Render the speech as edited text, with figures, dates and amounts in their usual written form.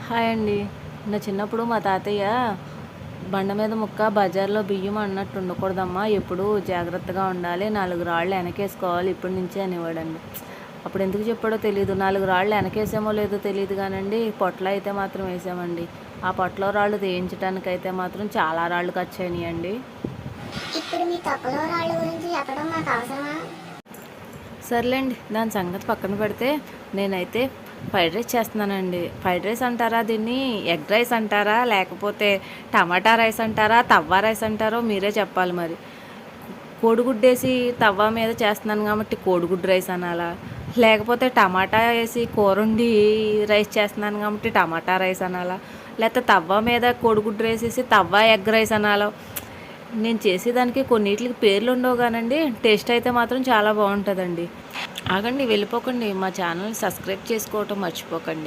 Hi అండి. నా చిన్నప్పుడు మా తాతయ్య బండ మీద ముక్క బజార్‌లో బియ్యం అన్నట్టు ఉండకూడదమ్మా. ఎప్పుడూ జాగ్రత్తగా ఉండాలి. 4 రాళ్ళు ఎనకేసుకోవాలి ఇప్పటి నుంచే అనేవాడండి. అప్పుడు ఎందుకు చెప్పాడో తెలీదు. 4 రాళ్ళు ఎనకేసామో లేదో తెలీదు గానండి, పొట్లో అయితే మాత్రం వేసామండి. ఆ పొట్లో రాళ్ళు తీయించడానికైతే మాత్రం చాలా రాళ్ళు ఖర్చయినాయండి. ఇప్పుడు మీ తొక్కలో రాళ్ళ గురించి చెప్పడం మాకు అవసరమా? సర్లేండి, దాని సంగతి పక్కన పెడితే నేనైతే ఫ్రైడ్ రైస్ చేస్తున్నానండి. ఫ్రైడ్ రైస్ అంటారా, దీన్ని ఎగ్ రైస్ అంటారా, లేకపోతే టమాటా రైస్ అంటారా, తవ్వ రైస్ అంటారో మీరే చెప్పాలి మరి. కోడిగుడ్డేసి తవ్వ మీద చేస్తున్నాను కాబట్టి కోడిగుడ్డు రైస్ అనాలా, లేకపోతే టమాటా వేసి కూరండి రైస్ చేస్తున్నాను కాబట్టి టమాటా రైస్ అనాలా, లేకపోతే తవ్వ మీద కోడిగుడ్డు వేసేసి తవ్వ ఎగ్ రైస్ అనాలా. నేను చేసేదానికి కొన్నిటికి పేర్లు ఉండవు కానండి, టేస్ట్ అయితే మాత్రం చాలా బాగుంటుందండి. ఆగండి, వెళ్ళిపోకండి, మా ఛానల్ని సబ్స్క్రైబ్ చేసుకోవటం మర్చిపోకండి.